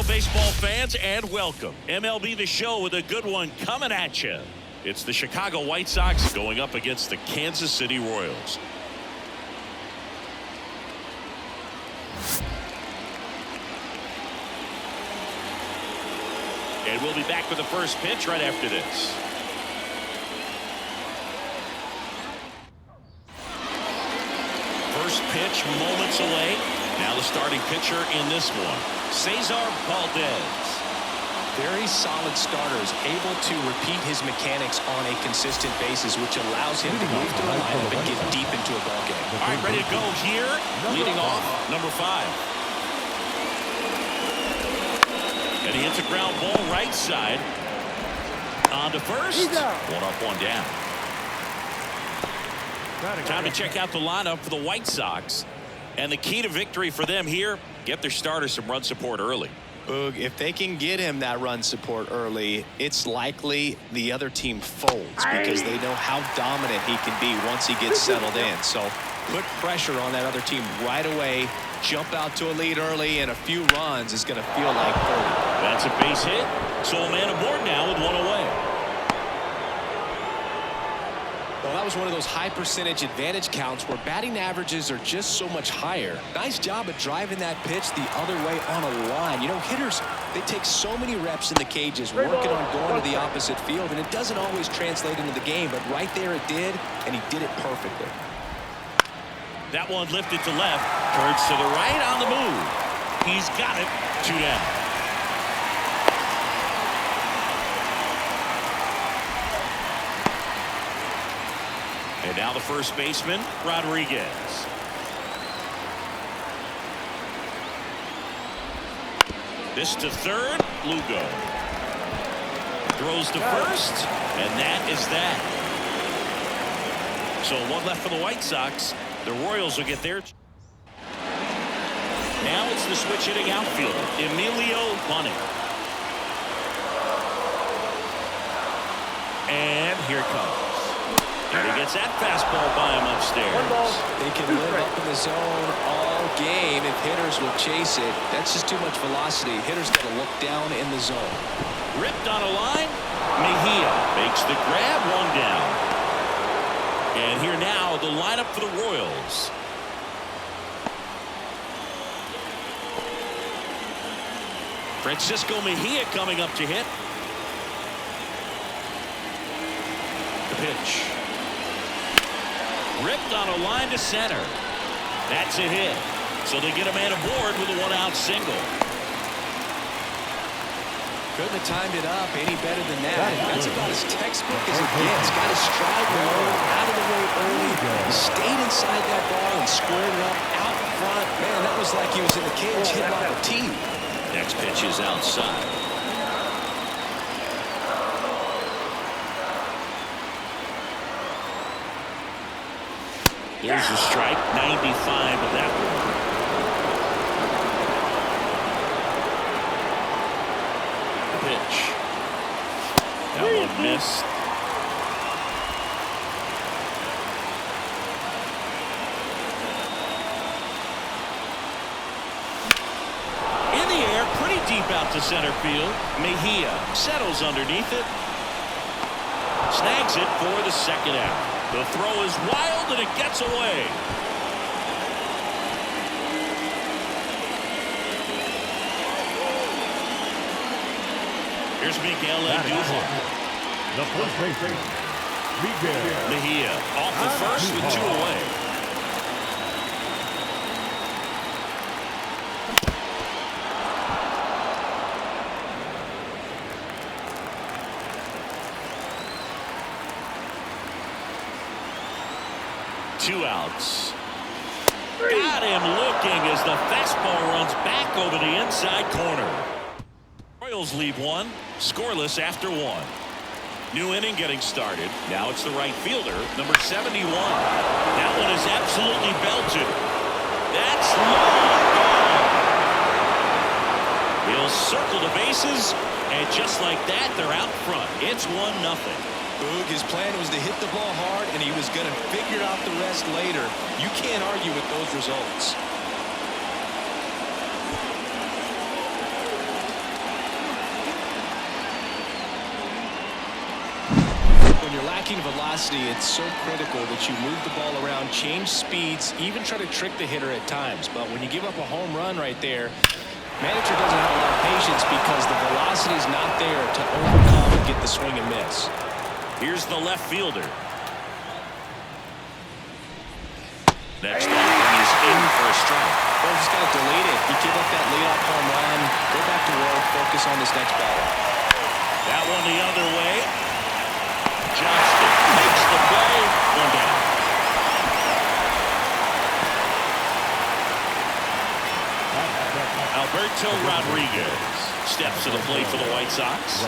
baseball fans, and welcome. MLB The Show with a good one coming at you. It's the Chicago White Sox going up against the Kansas City Royals. And we'll be back with the first pitch right after this. First pitch moments away. Now the starting pitcher in this one, Cesar Valdez. Very solid starters, able to repeat his mechanics on a consistent basis, which allows him to move to the lineup and get deep into a ball game. All right, ready to go here. Leading off, number 5. And he hits a ground ball right side. On to first. One up, one down. Time to check out the lineup for the White Sox. And the key to victory for them here, get their starter some run support early. Boog, if they can get him that run support early, it's likely the other team folds because they know how dominant he can be once he gets settled in. So put pressure on that other team right away. Jump out to a lead early, and a few runs is going to feel like 30. That's a base hit. So a man aboard now with one away. Well, that was one of those high percentage advantage counts where batting averages are just so much higher. Nice job of driving that pitch the other way on a line. You know, hitters, they take so many reps in the cages working on going to the opposite field, and it doesn't always translate into the game, but right there it did, and he did it perfectly. That one lifted to left, turns to the right on the move. He's got it. 2 down. And now the first baseman, Rodriguez. This to third, Lugo. Throws to first, and that is that. So one left for the White Sox. The Royals will get there. Now it's the switch hitting outfielder, Emilio Bunny. And here it comes. And he gets that fastball by him upstairs. They can live up in the zone all game if hitters will chase it. That's just too much velocity. Hitters got to look down in the zone. Ripped on a line. Mejia makes the grab, 1 down. And here now the lineup for the Royals. Francisco Mejia coming up to hit. The pitch. Ripped on a line to center. That's a hit. So they get a man aboard with a 1-out single. Couldn't have timed it up any better than that. That's about as textbook as it gets. Got his stride low, out of the way early, stayed inside that ball and squared it up out front. Man, that was like he was in the cage hitting off a tee. Next pitch is outside. Here's the strike, 95 of that one. The pitch. That one missed. In the air, pretty deep out to center field. Mejia settles underneath it. Snags it for the 2nd out. The throw is wild, and it gets away. Here's Miguel Andujar. The first baseman, Miguel. Mejia off the first with 2 away. Two outs. Got him looking as the fastball runs back over the inside corner. Royals lead 1, scoreless after 1. New inning getting started. Now it's the right fielder, number 71. That one is absolutely belted. That's long gone. He'll circle the bases, and just like that, they're out front. It's 1-0. Boog, his plan was to hit the ball hard, and he was going to figure out the rest later. You can't argue with those results. talking velocity, it's so critical that you move the ball around, change speeds, even try to trick the hitter at times. But when you give up a home run right there, manager doesn't have a lot of patience because the velocity is not there to overcome and get the swing and miss. Here's the left fielder. Next offering is in for a strike. Well, just got to delete it. You give up that leadoff home run, go back to work, focus on this next batter. That one the other way. Johnston makes the play. One down. Alberto Rodriguez steps to the plate for the White Sox.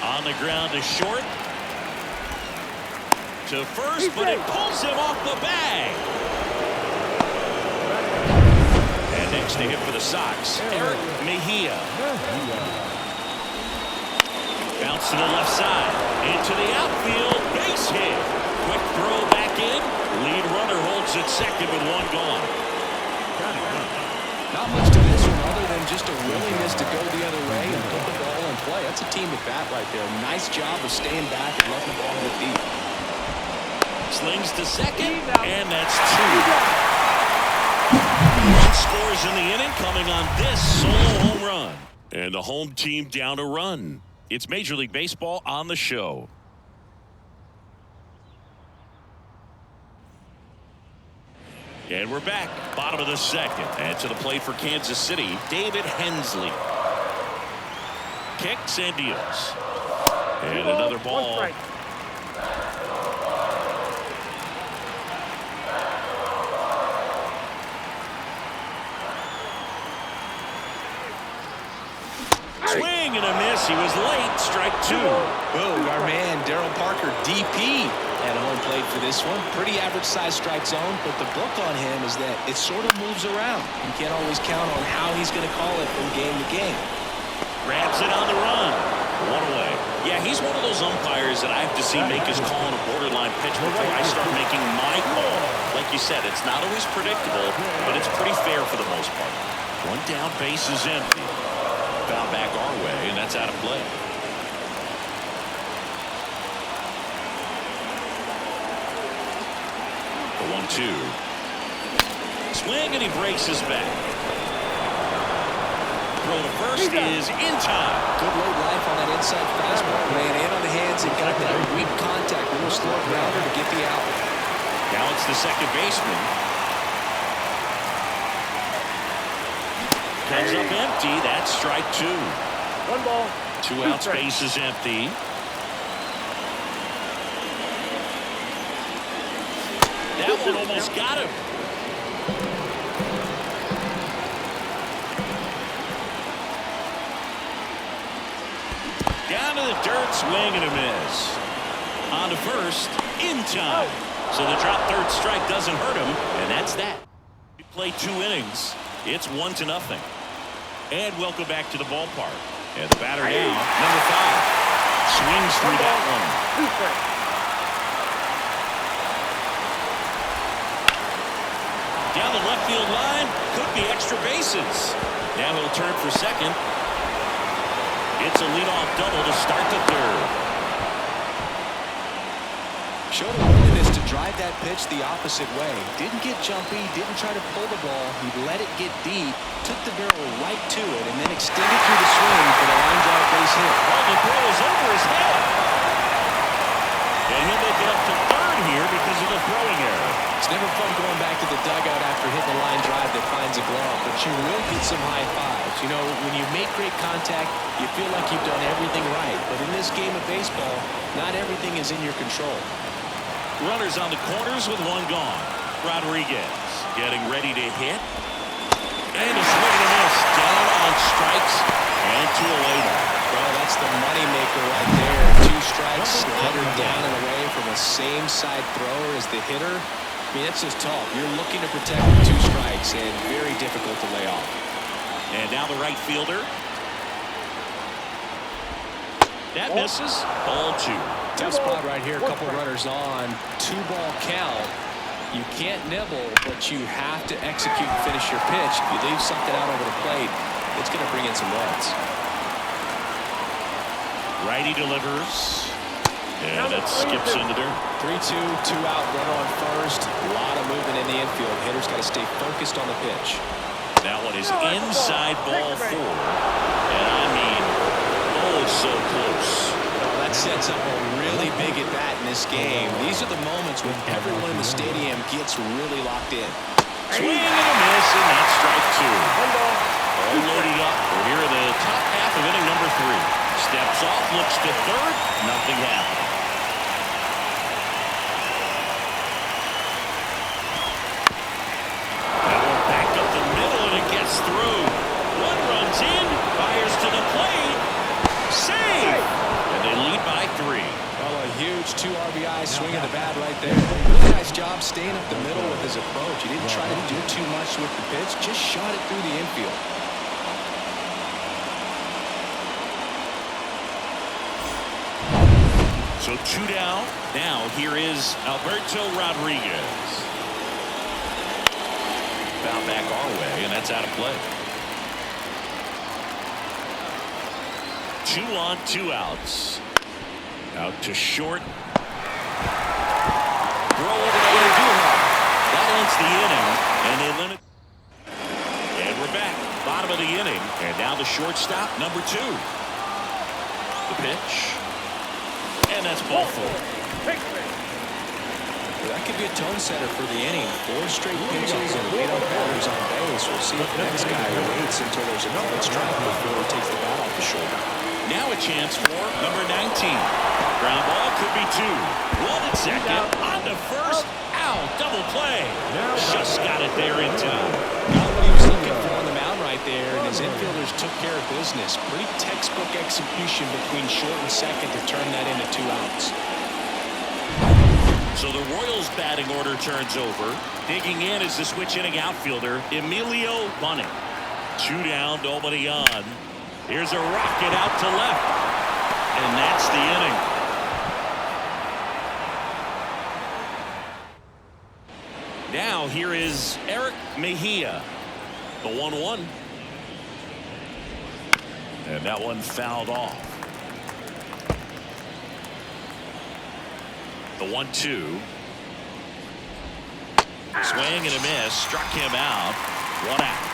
On the ground to short. To first, but it pulls him off the bag. And next to hit for the Sox, Eric Mejia. Bounce to the left side. Into the outfield. Base hit. Quick throw back in. Lead runner holds at second with one gone. Not much to this one other than just a willingness to go the other way and put the ball in play. That's a team at bat right there. Nice job of staying back and letting the ball hit deep. Slings to second, and that's two. One scores in the inning, coming on this solo home run. And the home team down a run. It's Major League Baseball on the show. And we're back, bottom of the second. And to the plate for Kansas City, David Hensley. Kicks and deals. And another ball. Swing and a miss. He was late. Strike two. Boom. Our man, Darryl Parker, DP at home plate for this one. Pretty average size strike zone, but the book on him is that it sort of moves around. You can't always count on how he's going to call it from game to game. Grabs it on the run. One away. Yeah, he's one of those umpires that I have to see make his call on a borderline pitch before I start making my call. Like you said, it's not always predictable, but it's pretty fair for the most part. One down, base is empty. Foul back our way, and that's out of play. The 1-2. Swing, and he breaks his back. Throw to first is in time. Good late life on that inside fastball. Ran in on the hands and got that weak contact. A little slow grounder to get the out. Now it's the second baseman. Comes up empty. That's strike two. One ball. Two outs, base is empty. That one almost got him. Down to the dirt, swing and a miss. On to first, in time. So the drop third strike doesn't hurt him, and that's that. We played 2 innings. It's 1-0. And welcome back to the ballpark. And the batter now, number 5. Swings through that one. Down the left field line, could be extra bases. Now he'll turn for second. It's a leadoff double to start the third. Showed a willingness to drive that pitch the opposite way. Didn't get jumpy, didn't try to pull the ball. He let it get deep, took the barrel right to it, and then extended through the swing for the line drive base hit. Well, the throw is over his head. And he'll make it up to third here because of the throwing error. It's never fun going back to the dugout after hitting a line drive that finds a glove, but you will get some high fives. You know, when you make great contact, you feel like you've done everything right. But in this game of baseball, not everything is in your control. Runners on the corners with one gone. Rodriguez getting ready to hit. And a swing and a miss. Down on strikes and 2 away now. Well, that's the moneymaker right there. 2 strikes, hitter down and away from a same side thrower as the hitter. I mean, that's just tough. You're looking to protect with 2 strikes and very difficult to lay off. And now the right fielder. That misses. Ball 2. Tough spot right here. A couple runners on. 2-ball count. You can't nibble, but you have to execute and finish your pitch. If you leave something out over the plate, it's going to bring in some runs. Righty delivers. And it skips into dirt. 3-2, 2 out, runner on first. A lot of movement in the infield. Hitters got to stay focused on the pitch. That one is inside ball 4. And I mean, oh, so close. Well, that sets up a really big at bat in this game. These are the moments when everyone in the stadium gets really locked in. Swing and a miss, and that's strike 2. All loaded up. We're here in the top half of inning number 3. Steps off, looks to third. Nothing happened. That one back up the middle, and it gets through. One runs in, fires to the plate. Save! And they lead by 3. Well, a huge 2 RBI swing of the bat right there. Really nice job staying up the middle with his approach. He didn't try to do too much with the pitch, just shot it through the infield. So 2 down. Now here is Alberto Rodriguez. Foul back our way, and that's out of play. 2 on, 2 outs. Out to short. Throw over to Aguilas. That ends the inning, and they limit. And we're back. Bottom of the inning, and now the shortstop, number 2. The pitch. And that's ball 4. That could be a tone setter for the inning. 4 straight pitches and lead-off batters on base. We'll see if the next guy waits until there's a called strike before he takes the bat off the shoulder. Now a chance for number 19. Ground ball could be 2. 1 at second. On to first. Out. Double play. Just got it there in time. Got what he was looking for on the mound right there, and his infielders took care of business. Pretty textbook execution between short and second to turn that into 2 outs. So the Royals batting order turns over. Digging in is the switch inning outfielder, Emilio Bunning. 2 down, nobody on. Here's a rocket out to left. And that's the inning. Now here is Eric Mejia. The 1-1. And that one fouled off. The 1-2. Swing and a miss. Struck him out. 1 out.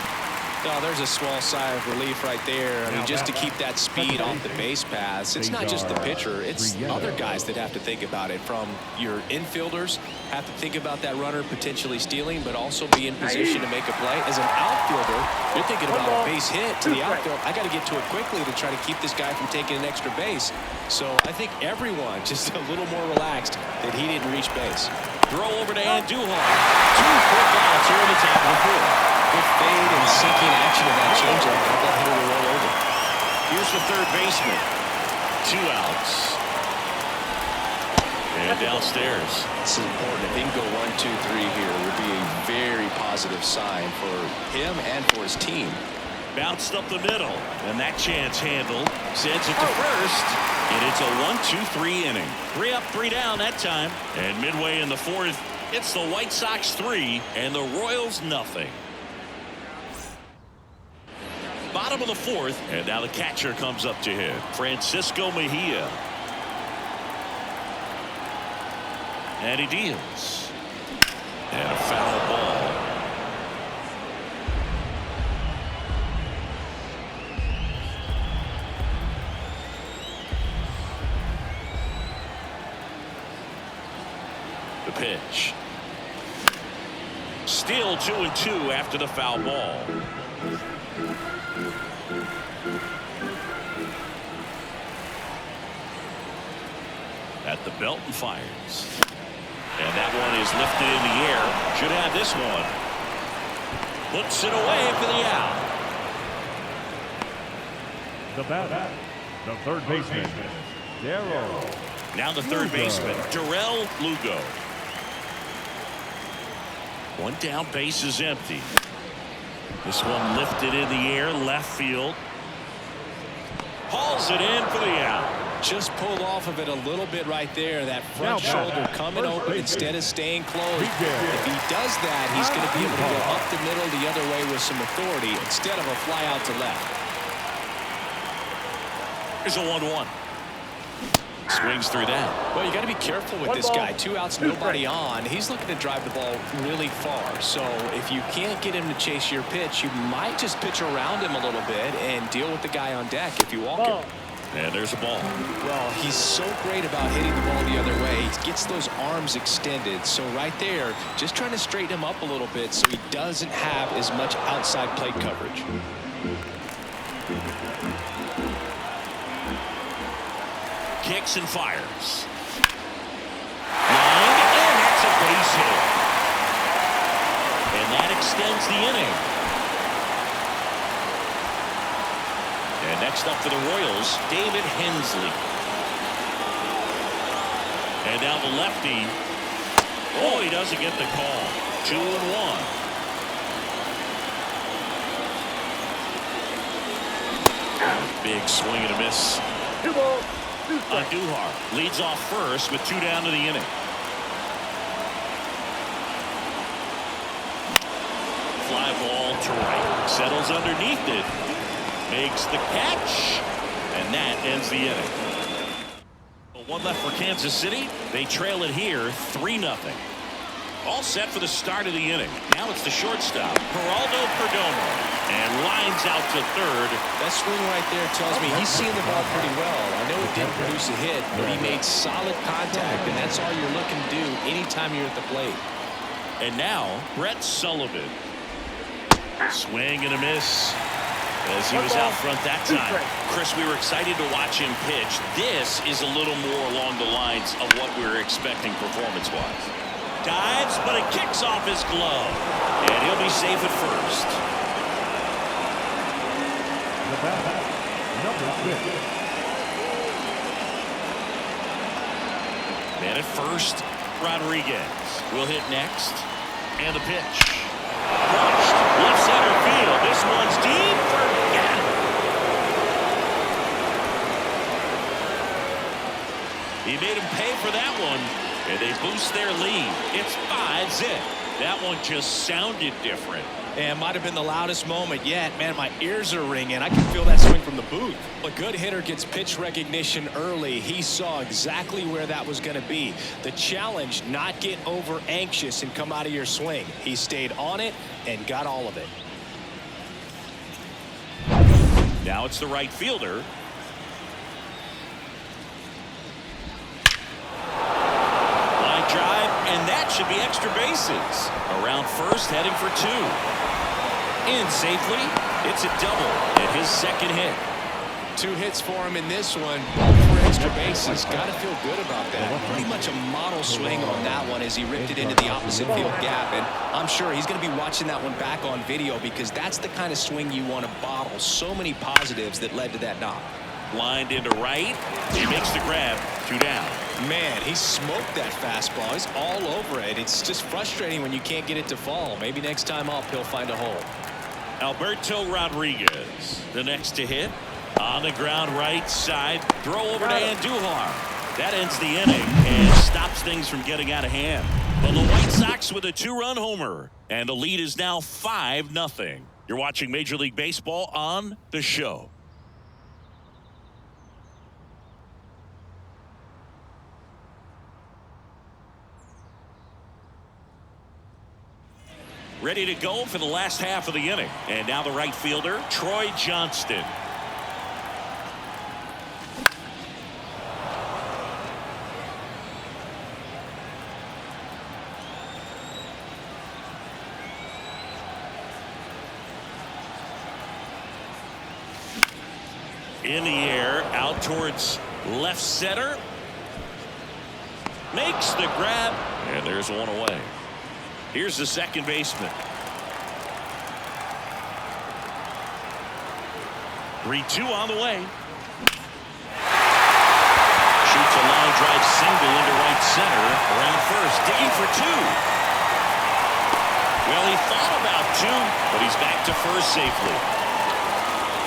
Oh, there's a small sigh of relief right there. I mean, just to keep that speed off the base paths. It's not just the pitcher. It's other guys that have to think about it. From your infielders, have to think about that runner potentially stealing, but also be in position to make a play. As an outfielder, you're thinking about a base hit to the outfield. I got to get to it quickly to try to keep this guy from taking an extra base. So I think everyone just a little more relaxed that he didn't reach base. Throw over to Aderlin. 2 quick outs here in the top of the 4th. Good fade and sinking action of that changeup. Got that hitter to roll over. Here's the third baseman. 2 outs. And downstairs. This is important. If he can go 1, 2, 3 here, it would be a very positive sign for him and for his team. Bounced up the middle. And that chance handled. Sends it to first. And it's a 1-2-3 inning. 3 up, 3 down that time. And midway in the 4th, it's the White Sox 3 and the Royals nothing. Bottom of the 4th, and now the catcher comes up to hit. Francisco Mejia. And he deals. And a foul ball. The pitch. Still 2-2 after the foul ball. At the belt and fires. And that one is lifted in the air. Should have this one. Puts it away for the out. The batter, the third baseman, Darrell. Now the third baseman, Darrell Lugo. 1 down, base is empty. This one lifted in the air, left field. Hauls it in for the out. Just pulled off of it a little bit right there. That front shoulder coming open instead of staying closed. If he does that, he's going to be able to go up the middle the other way with some authority instead of a fly out to left. Here's a 1-1. Swings through that. Well, you got to be careful with this guy. 2 outs, nobody on. He's looking to drive the ball really far. So if you can't get him to chase your pitch, you might just pitch around him a little bit and deal with the guy on deck if you walk him. And there's a ball. Well, he's so great about hitting the ball the other way. He gets those arms extended. So right there, just trying to straighten him up a little bit so he doesn't have as much outside plate coverage. Kicks and fires. Line, and that's a base hit. And that extends the inning. And next up for the Royals, David Hensley. And now the lefty. Oh, he doesn't get the call. 2-1. Big swing and a miss. 2 balls. Andujar leads off first with 2 down to the inning. Fly ball to right. Settles underneath it. Makes the catch. And that ends the inning. 1 left for Kansas City. They trail it here 3-0. All set for the start of the inning. Now it's the shortstop, Geraldo Perdomo, and lines out to third. That swing right there tells me he's seeing the ball pretty well. I know it didn't produce a hit, but he made solid contact, and that's all you're looking to do anytime you're at the plate. And now Brett Sullivan. Swing and a miss as he was out front that time. Chris, we were excited to watch him pitch. This is a little more along the lines of what we were expecting performance-wise. Dives, but it kicks off his glove. And he'll be safe at first. The batter, number 6. Man at first, Rodriguez will hit next. And the pitch. Crushed. Left center field. This one's deep. Forget it. He made him pay for that one. And they boost their lead. It's 5-0. That one just sounded different. And might have been the loudest moment yet. Man, my ears are ringing. I can feel that swing from the booth. A good hitter gets pitch recognition early. He saw exactly where that was going to be. The challenge, not get over anxious and come out of your swing. He stayed on it and got all of it. Now it's the right fielder. Drive, and that should be extra bases. Around first, heading for 2. In safely. It's a double and his second hit. 2 hits for him in this one, both for extra bases. Got to feel good about that. Pretty much a model swing on that one as he ripped it into the opposite field gap. And I'm sure he's going to be watching that one back on video because that's the kind of swing you want to bottle. So many positives that led to that knock. Lined into right. He makes the grab. 2 down. Man, he smoked that fastball. He's all over it. It's just frustrating when you can't get it to fall. Maybe next time up he'll find a hole. Alberto Rodriguez, the next to hit. On the ground right side. Throw over to Andujar. That ends the inning and stops things from getting out of hand. But the White Sox with a 2-run homer. And the lead is now 5-0. You're watching Major League Baseball on The Show. Ready to go for the last half of the inning. And now the right fielder, Troy Johnston. In the air, out towards left center. Makes the grab, and there's one away. Here's the second baseman. 3-2 on the way. Shoots a line drive single into right center. Around first, digging for 2. Well, he thought about 2, but he's back to first safely.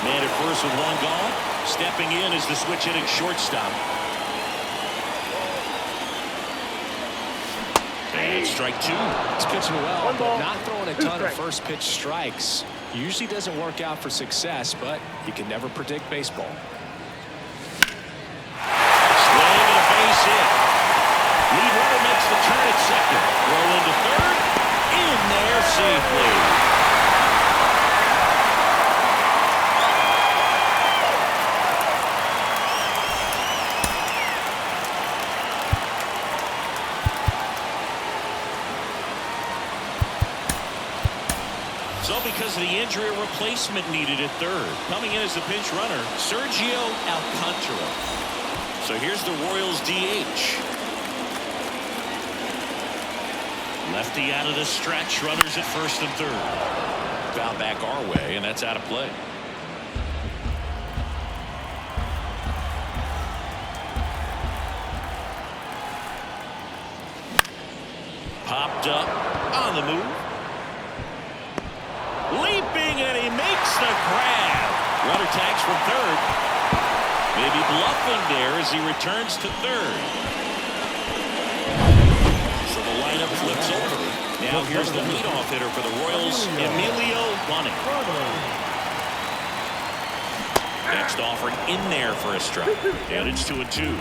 Man at first with 1 gone. Stepping in is the switch hitting shortstop. And strike 2. He's pitching well, but not throwing a ton of first pitch strikes. Usually doesn't work out for success, but you can never predict baseball. second. Roll into third. In there safely. So because of the injury, a replacement needed at third. Coming in as the pinch runner, Sergio Alcantara. So here's the Royals DH. Lefty out of the stretch, runners at first and third. Foul back our way, and that's out of play. Popped up on the move. Leaping, and he makes the grab. Runner tags from third. Maybe bluffing there as he returns to third. So the lineup flips over. Now here's the leadoff hitter for the Royals, Emilio Bunning. Next offering in there for a strike. And it's 2-2.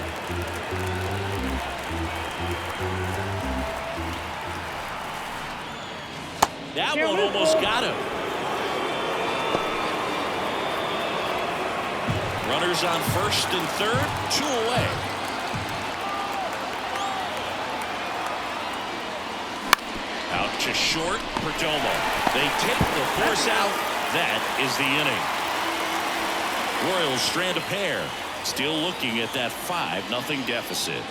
That one almost got him. Runners on first and third, 2 away. Out to short, Perdomo. They take the force out. That is the inning. Royals strand a pair. Still looking at that 5-0 deficit.